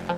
Hey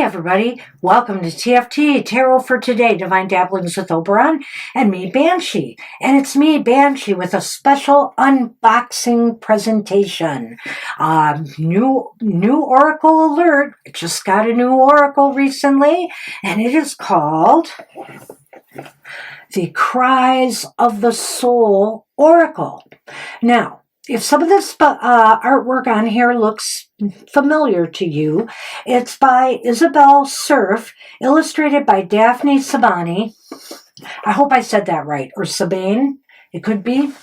everybody, welcome to TFT, Tarot for Today, Divine Dabblings with Oberon, and me, Banshee. And it's me, Banshee, with a special unboxing presentation. New Oracle alert. I just got a new Oracle recently, and it is called the Cries of the Soul Oracle. Now, if some of this artwork on here looks familiar to you, it's by Isabelle Cerf, illustrated by Daphna Sebbane. I hope I said that right, or Sebbane, it could be.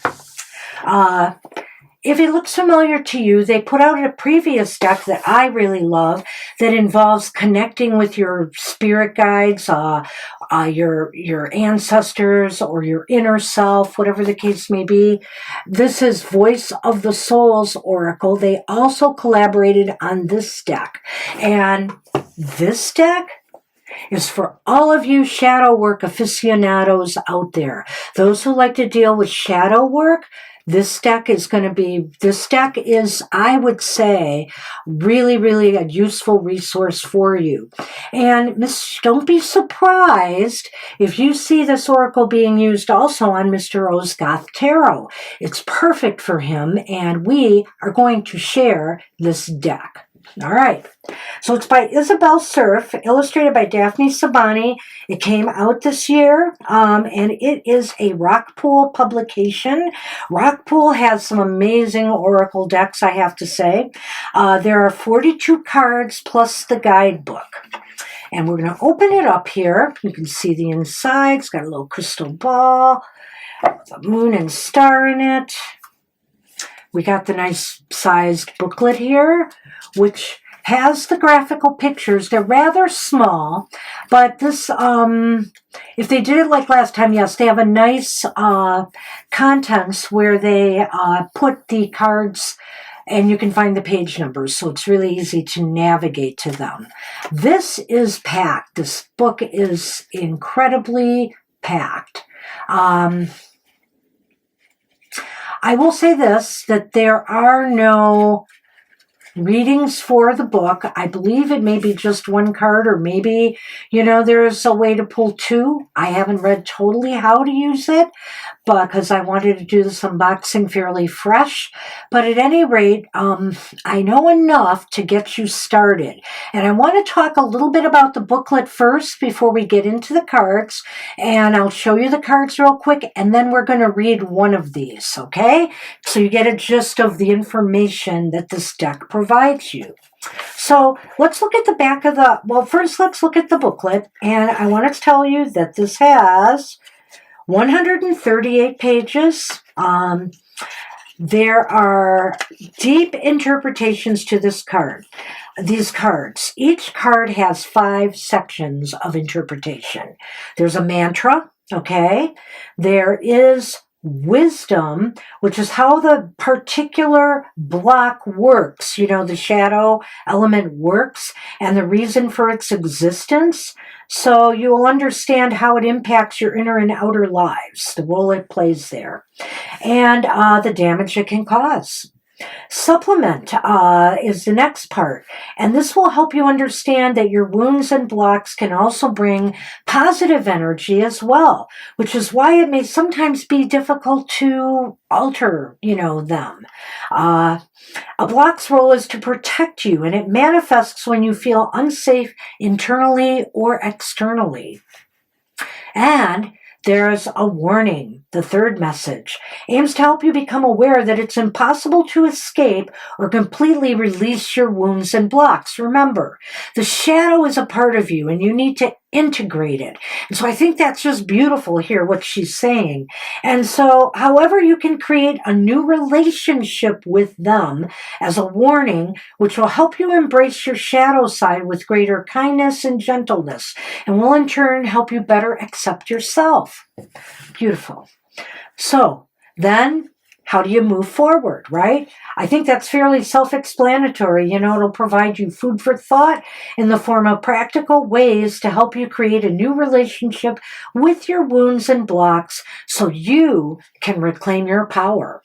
If it looks familiar to you, they put out a previous deck that I really love that involves connecting with your spirit guides, your ancestors, or your inner self, whatever the case may be. This is Voice of the Souls Oracle. They also collaborated on this deck. And this deck is for all of you shadow work aficionados out there. Those who like to deal with shadow work, this deck is, I would say, really, really a useful resource for you. And don't be surprised if you see this oracle being used also on Mr. O's Goth Tarot. It's perfect for him, and we are going to share this deck. All right, so it's by Isabelle Cerf, illustrated by Daphna Sebbane. It came out this year, and it is a Rockpool publication. Rockpool has some amazing oracle decks, I have to say. There are 42 cards plus the guidebook. And we're going to open it up here. You can see the inside. It's got a little crystal ball, a moon and star in it. We got the nice sized booklet here, which has the graphical pictures. They're rather small, but this, if they did it like last time, yes, they have a nice contents where they put the cards and you can find the page numbers, so it's really easy to navigate to them. This is packed. This book is incredibly packed. I will say this, that there are no readings for the book. I believe it may be just one card, or maybe, there's a way to pull two. I haven't read totally how to use it, because I wanted to do this unboxing fairly fresh. But at any rate, I know enough to get you started. And I want to talk a little bit about the booklet first before we get into the cards. And I'll show you the cards real quick, and then we're going to read one of these, okay? So you get a gist of the information that this deck provides you. So let's look at the back of first let's look at the booklet. And I want to tell you that this has 138 pages. There are deep interpretations to these cards. Each card has 5 sections of interpretation. There's a mantra, okay? There is wisdom, which is how the particular block works, the shadow element works, and the reason for its existence. So you will understand how it impacts your inner and outer lives, the role it plays there, and the damage it can cause. Supplement is the next part, and this will help you understand that your wounds and blocks can also bring positive energy as well, which is why it may sometimes be difficult to alter, them. A block's role is to protect you, and it manifests when you feel unsafe internally or externally. And there's a warning. The third message aims to help you become aware that it's impossible to escape or completely release your wounds and blocks. Remember, the shadow is a part of you, and you need to integrate it. And so I think that's just beautiful here, what she's saying. And so, however, you can create a new relationship with them as a warning, which will help you embrace your shadow side with greater kindness and gentleness, and will in turn help you better accept yourself. Beautiful. So then, how do you move forward, right? I think that's fairly self-explanatory. It'll provide you food for thought in the form of practical ways to help you create a new relationship with your wounds and blocks so you can reclaim your power.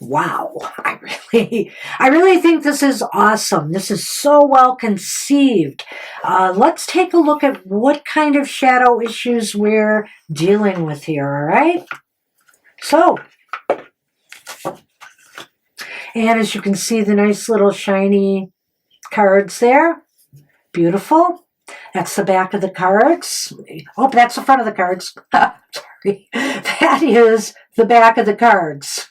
Wow, I really think this is awesome. This is so well conceived. Let's take a look at what kind of shadow issues we're dealing with here, all right? So, and as you can see, the nice little shiny cards there. Beautiful. That's the back of the cards. Oh, that's the front of the cards. Sorry. That is the back of the cards.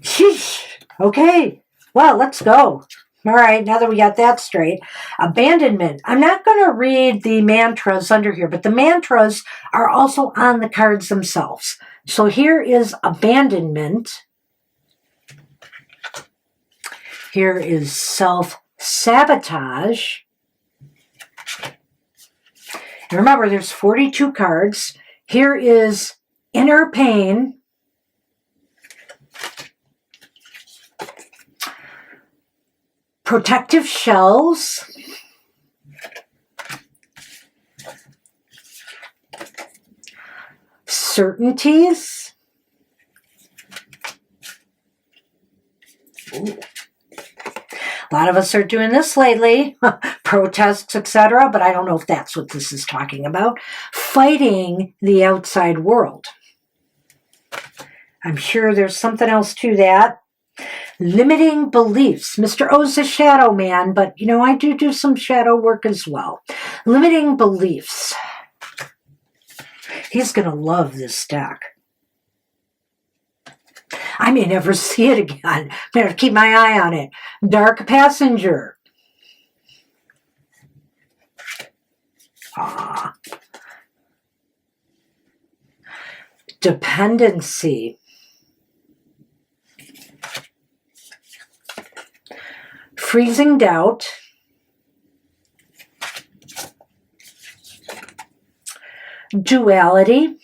Sheesh. Okay. Well, let's go. All right, now that we got that straight. Abandonment. I'm not going to read the mantras under here, but the mantras are also on the cards themselves. So here is abandonment. Here is self-sabotage. And remember, there's 42 cards. Here is inner pain. Protective shells. Certainties. Ooh. A lot of us are doing this lately, protests, etc., but I don't know if that's what this is talking about. Fighting the outside world. I'm sure there's something else to that. Limiting beliefs. Mr. O's a shadow man, but, I do some shadow work as well. Limiting beliefs. He's going to love this deck. I may never see it again. Better keep my eye on it. Dark Passenger. Dependency. Freezing doubt. Duality.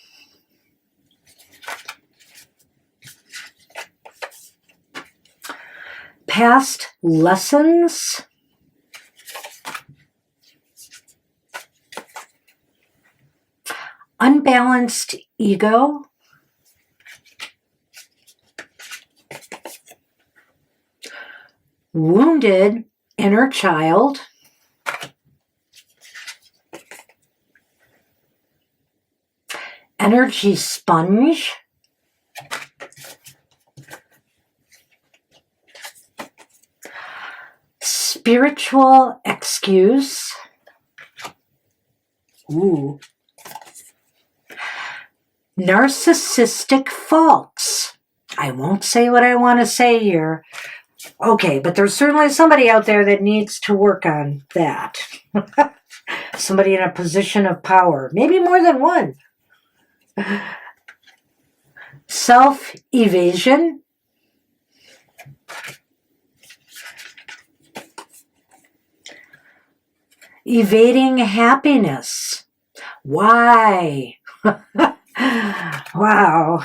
Past lessons. Unbalanced ego. Wounded inner child. Energy sponge. Spiritual excuse. Ooh. Narcissistic faults. I won't say what I want to say here. Okay, but there's certainly somebody out there that needs to work on that. Somebody in a position of power. Maybe more than one. Self-evasion. Evading happiness. Why? Wow.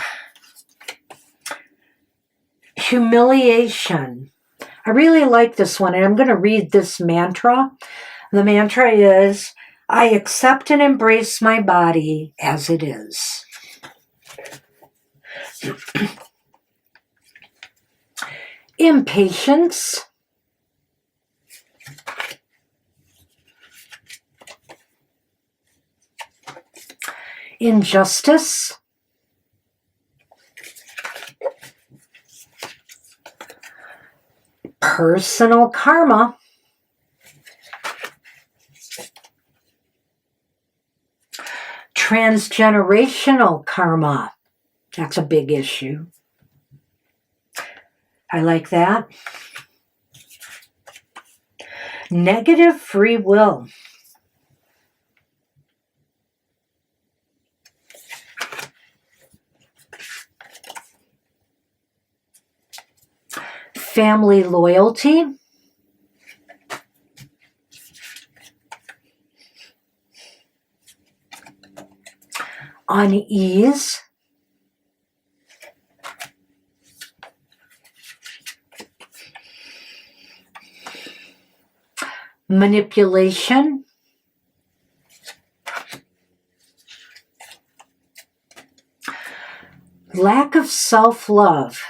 Humiliation. I really like this one, and I'm going to read this mantra. The mantra is, I accept and embrace my body as it is. Impatience. Injustice. Personal karma. Transgenerational karma. That's a big issue. I like that. Negative free will. Family loyalty. Unease. manipulation, lack of self-love,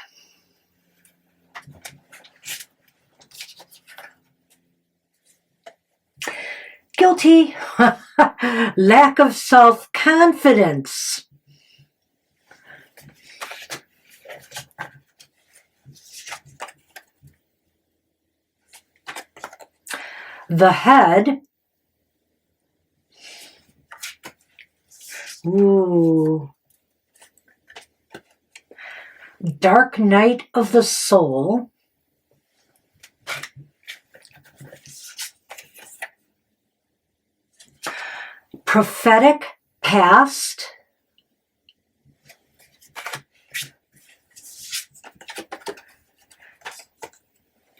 guilty, lack of self-confidence, the head, ooh, dark night of the soul, prophetic past,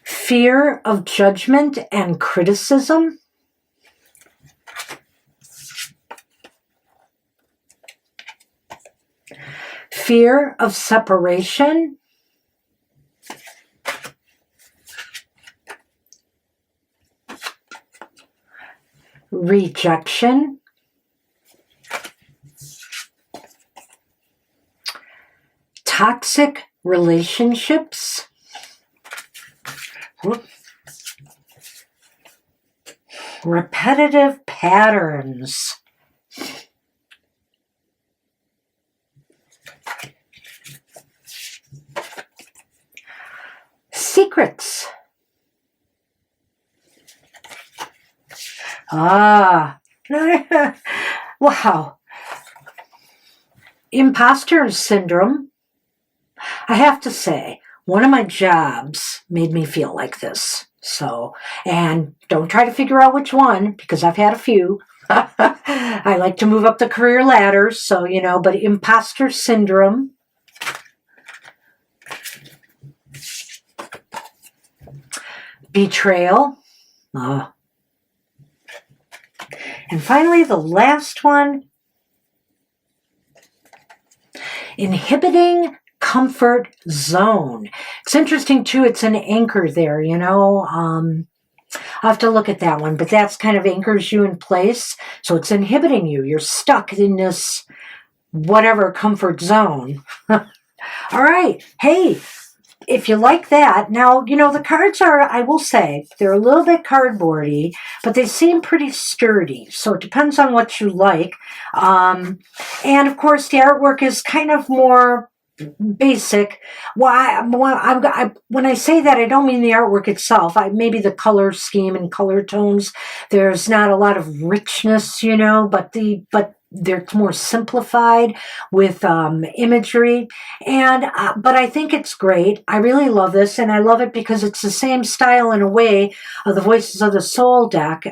fear of judgment and criticism, fear of separation, rejection, toxic relationships, repetitive patterns, secrets. Ah, wow. Imposter syndrome. I have to say, one of my jobs made me feel like this. So, and don't try to figure out which one, because I've had a few. I like to move up the career ladder, so, you know, but imposter syndrome. Betrayal. And finally, the last one, inhibiting comfort zone. It's interesting too, it's an anchor there, you know. I'll have to look at that one, but that's kind of anchors you in place. So it's inhibiting you. You're stuck in this whatever comfort zone. All right. Hey, if you like that, now, you know, the cards are, I will say, they're a little bit cardboardy, but they seem pretty sturdy. So it depends on what you like. And of course, the artwork is kind of more basic. When I say that, I don't mean the artwork itself. Maybe the color scheme and color tones. There's not a lot of richness, you know, but they're more simplified with imagery. And but I think it's great. I really love this, and I love it because it's the same style in a way of the Voices of the Soul deck.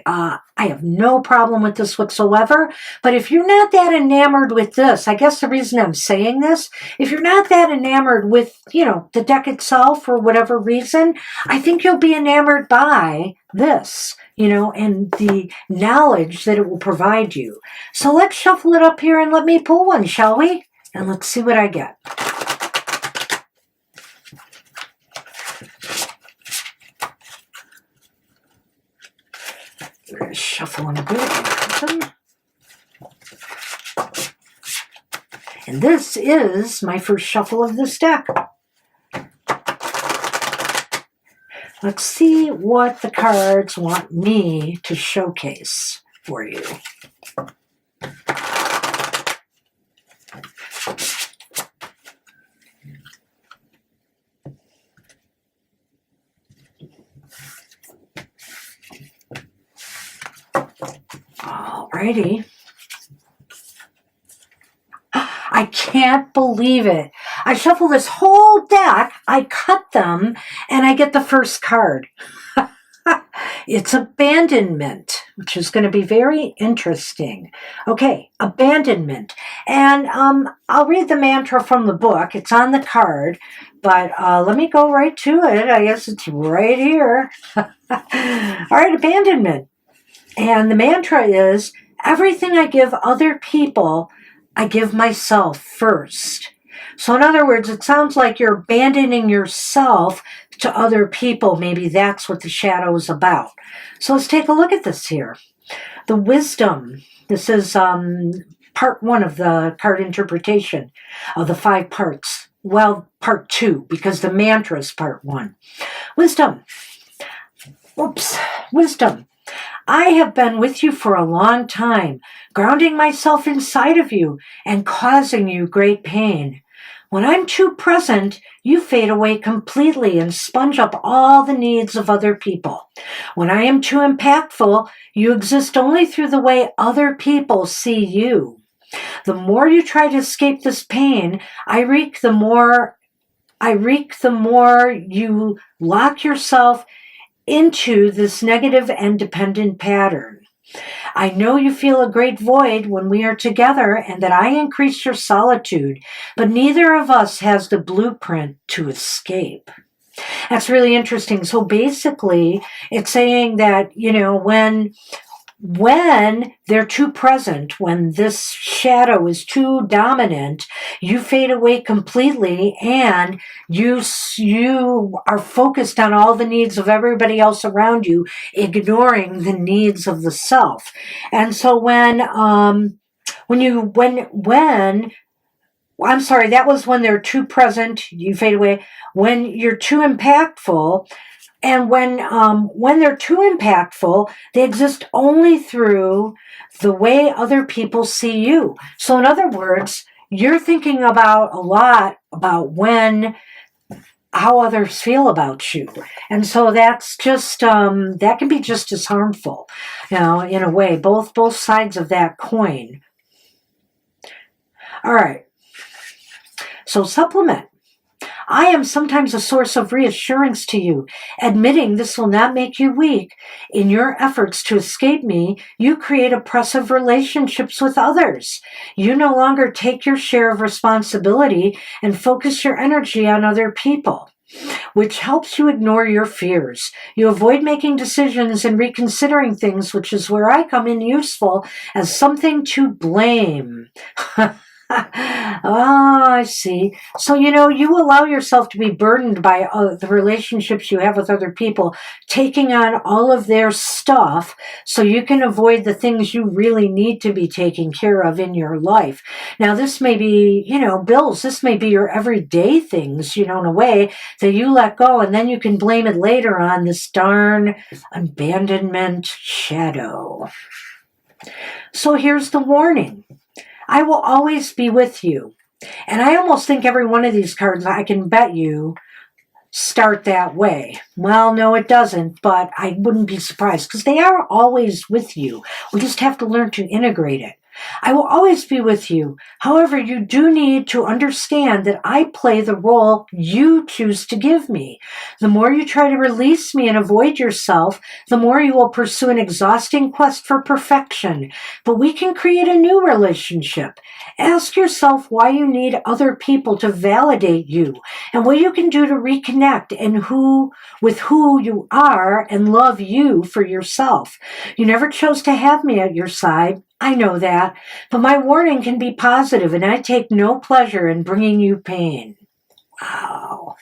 I have no problem with this whatsoever. But if you're not that enamored with this, I guess the reason I'm saying this, if you're not that enamored with, you know, the deck itself for whatever reason, I think you'll be enamored by this, you know, and the knowledge that it will provide you. So let's shuffle it up here and let me pull one, shall we? And let's see what I get. We're going to shuffle them good. And this is my first shuffle of this deck. Let's see what the cards want me to showcase for you. Alrighty. I can't believe it. I shuffle this whole deck, I cut them, and I get the first card. It's abandonment, which is going to be very interesting. Okay, abandonment. And I'll read the mantra from the book. It's on the card, but let me go right to it. I guess it's right here. All right, abandonment. And the mantra is, everything I give other people, I give myself first. So in other words, it sounds like you're abandoning yourself to other people. Maybe that's what the shadow is about. So let's take a look at this here. The wisdom. This is part 1 of the card interpretation of the 5 parts. Well, part 2, because the mantra is part 1. Wisdom. Oops. Wisdom. I have been with you for a long time, grounding myself inside of you and causing you great pain. When I'm too present, you fade away completely and sponge up all the needs of other people. When I am too impactful, you exist only through the way other people see you. The more you try to escape this pain, I wreak the more you lock yourself into this negative and dependent pattern. I know you feel a great void when we are together and that I increase your solitude, but neither of us has the blueprint to escape. That's really interesting. So basically, it's saying that, when they're too present, when this shadow is too dominant, you fade away completely and you are focused on all the needs of everybody else around you, ignoring the needs of the self. And so that was when they're too present, you fade away. When you're too impactful, and when they're too impactful, they exist only through the way other people see you. So in other words, you're thinking about a lot about how others feel about you. And so that's just, that can be just as harmful, in a way, both sides of that coin. All right. So supplement. I am sometimes a source of reassurance to you. Admitting this will not make you weak. In your efforts to escape me, you create oppressive relationships with others. You no longer take your share of responsibility and focus your energy on other people, which helps you ignore your fears. You avoid making decisions and reconsidering things, which is where I come in useful as something to blame. Oh, I see. So, you allow yourself to be burdened by the relationships you have with other people, taking on all of their stuff so you can avoid the things you really need to be taking care of in your life. Now, this may be, bills. This may be your everyday things, in a way that you let go, and then you can blame it later on this darn abandonment shadow. So here's the warning. I will always be with you. And I almost think every one of these cards, I can bet you, start that way. Well, no, it doesn't, but I wouldn't be surprised because they are always with you. We just have to learn to integrate it. I will always be with you. However, you do need to understand that I play the role you choose to give me. The more you try to release me and avoid yourself, the more you will pursue an exhausting quest for perfection. But we can create a new relationship. Ask yourself why you need other people to validate you and what you can do to reconnect with who you are and love you for yourself. You never chose to have me at your side. I know that, but my warning can be positive, and I take no pleasure in bringing you pain. Wow.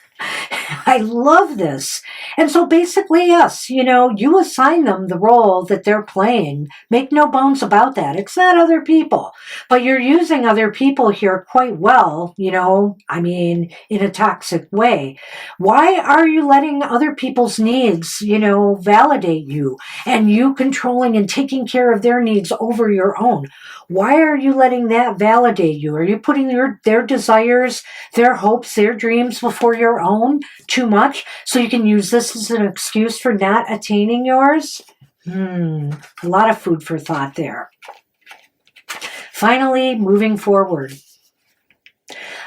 I love this. And so basically, yes, you assign them the role that they're playing. Make no bones about that. It's not other people. But you're using other people here quite well, in a toxic way. Why are you letting other people's needs, validate you and you controlling and taking care of their needs over your own? Why are you letting that validate you? Are you putting their desires, their hopes, their dreams before your own too much so you can use this as an excuse for not attaining yours? A lot of food for thought there. Finally, moving forward.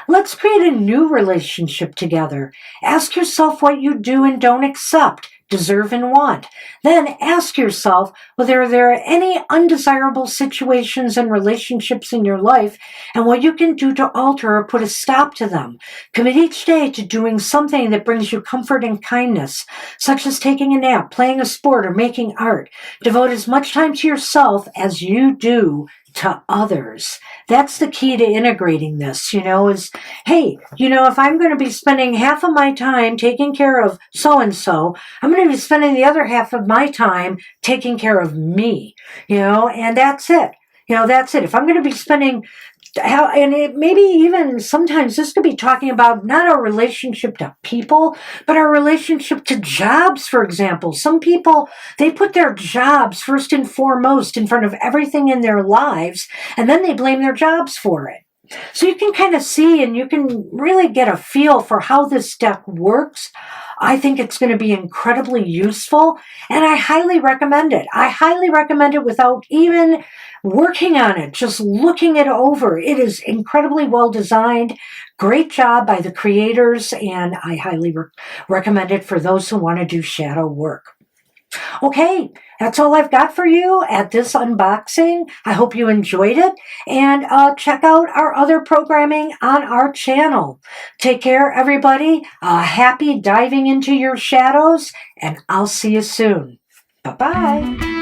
Let's create a new relationship together. Ask yourself what you do and don't accept, deserve, and want. Then ask yourself whether there are any undesirable situations and relationships in your life and what you can do to alter or put a stop to them. Commit each day to doing something that brings you comfort and kindness, such as taking a nap, playing a sport, or making art. Devote as much time to yourself as you do to others. That's the key to integrating this, is, hey, if I'm going to be spending half of my time taking care of so-and-so, I'm going to be spending the other half of my time taking care of me, and that's it. That's it. If I'm going to be spending maybe even sometimes this could be talking about not our relationship to people, but our relationship to jobs, for example. Some people, they put their jobs first and foremost in front of everything in their lives, and then they blame their jobs for it. So you can kind of see and you can really get a feel for how this deck works. I think it's going to be incredibly useful, and I highly recommend it. I highly recommend it without even working on it, just looking it over. It is incredibly well designed. Great job by the creators, and I highly recommend it for those who want to do shadow work. Okay, that's all I've got for you at this unboxing. I hope you enjoyed it, and check out our other programming on our channel. Take care, everybody. Happy diving into your shadows, and I'll see you soon. Bye-bye.